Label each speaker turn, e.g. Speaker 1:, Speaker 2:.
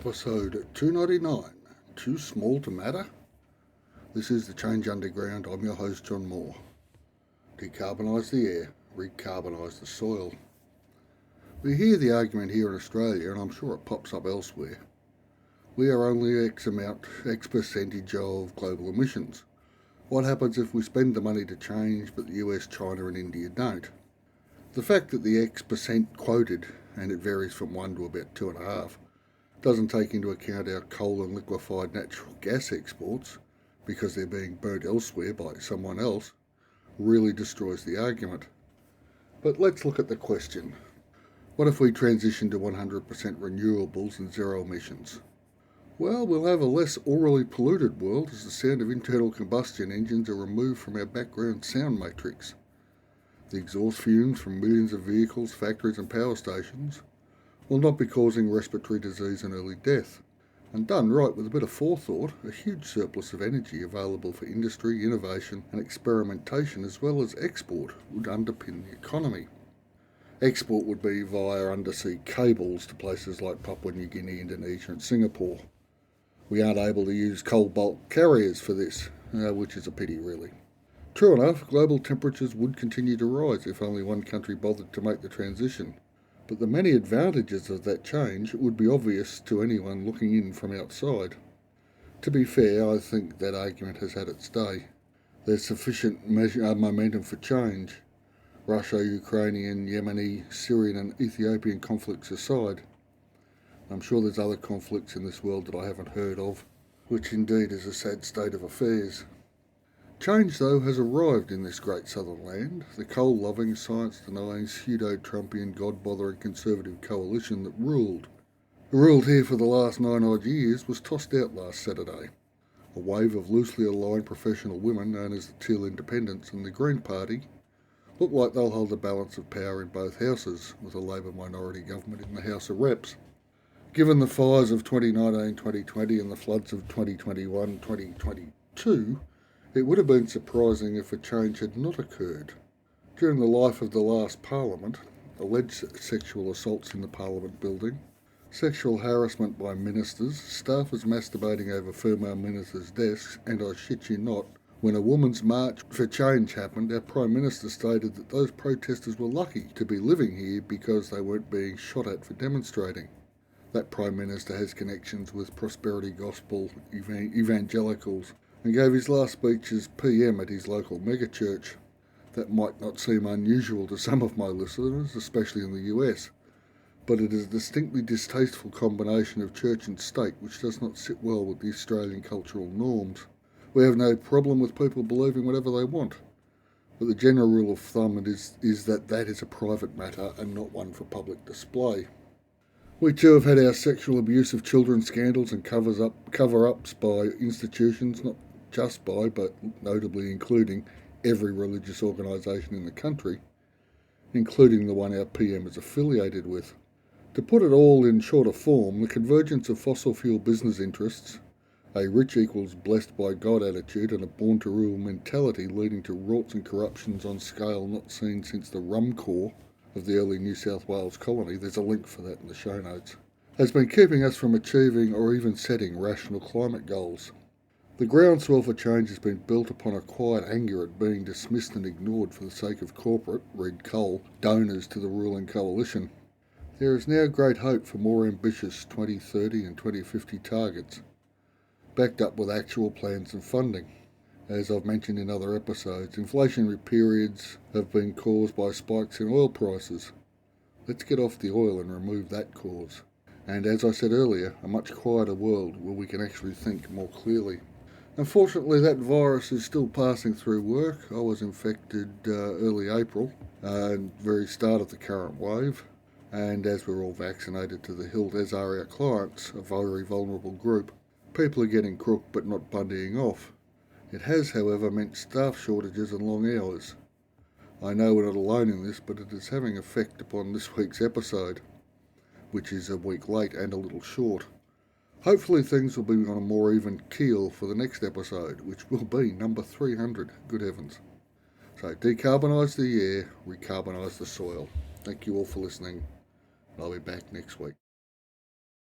Speaker 1: Episode 299, Too Small to Matter? This is the Change Underground. I'm your host, John Moore. Decarbonise the air, recarbonise the soil. We hear the argument here in Australia, and I'm sure it pops up elsewhere. We are only X percentage of global emissions. What happens if we spend the money to change, but the US, China and India don't? The fact that the X percent quoted, and it varies from 1 to about 2.5, doesn't take into account our coal and liquefied natural gas exports, because they're being burnt elsewhere by someone else, really destroys the argument. But let's look at the question. What if we transition to 100% renewables and zero emissions? Well, we'll have a less aurally polluted world as the sound of internal combustion engines are removed from our background sound matrix. The exhaust fumes from millions of vehicles, factories and power stations will not be causing respiratory disease and early death. And done right with a bit of forethought, a huge surplus of energy available for industry, innovation and experimentation as well as export would underpin the economy. Export would be via undersea cables to places like Papua New Guinea, Indonesia and Singapore. We aren't able to use coal bulk carriers for this, which is a pity really. True enough, global temperatures would continue to rise if only one country bothered to make the transition. But the many advantages of that change would be obvious to anyone looking in from outside. To be fair, I think that argument has had its day. There's sufficient momentum for change. Russia, Ukrainian, Yemeni, Syrian and Ethiopian conflicts aside. I'm sure there's other conflicts in this world that I haven't heard of, which indeed is a sad state of affairs. Change, though, has arrived in this great southern land. The coal-loving, science-denying, pseudo-Trumpian, God-bothering conservative coalition that ruled here for the last 9 odd years was tossed out last Saturday. A wave of loosely aligned professional women known as the Teal Independents and the Green Party look like they'll hold the balance of power in both houses, with a Labor minority government in the House of Reps. Given the fires of 2019-2020 and the floods of 2021-2022, it would have been surprising if a change had not occurred. During the life of the last Parliament, alleged sexual assaults in the Parliament building, sexual harassment by ministers, staffers masturbating over female ministers' desks, and I shit you not, when a woman's march for change happened, our Prime Minister stated that those protesters were lucky to be living here because they weren't being shot at for demonstrating. That Prime Minister has connections with prosperity gospel evangelicals, and gave his last speech as PM at his local megachurch. That might not seem unusual to some of my listeners, especially in the US, but it is a distinctly distasteful combination of church and state which does not sit well with the Australian cultural norms. We have no problem with people believing whatever they want, but the general rule of thumb is that is a private matter and not one for public display. We too have had our sexual abuse of children scandals and cover-ups by institutions, not just by, but notably including every religious organisation in the country, including the one our PM is affiliated with. To put it all in shorter form, the convergence of fossil fuel business interests, a rich equals blessed by God attitude and a born-to-rule mentality leading to rorts and corruptions on scale not seen since the Rum Corps of the early New South Wales colony, there's a link for that in the show notes, has been keeping us from achieving or even setting rational climate goals. The groundswell for change has been built upon a quiet anger at being dismissed and ignored for the sake of corporate, read coal, donors to the ruling coalition. There is now great hope for more ambitious 2030 and 2050 targets, backed up with actual plans and funding. As I've mentioned in other episodes, inflationary periods have been caused by spikes in oil prices. Let's get off the oil and remove that cause. And as I said earlier, a much quieter world where we can actually think more clearly. Unfortunately, that virus is still passing through work. I was infected early April, very start of the current wave. And as we're all vaccinated to the hilt, as are our clients, a very vulnerable group, people are getting crook but not bundying off. It has, however, meant staff shortages and long hours. I know we're not alone in this, but it is having effect upon this week's episode, which is a week late and a little short. Hopefully things will be on a more even keel for the next episode, which will be number 300, good heavens. So decarbonise the air, recarbonise the soil. Thank you all for listening. I'll be back next week.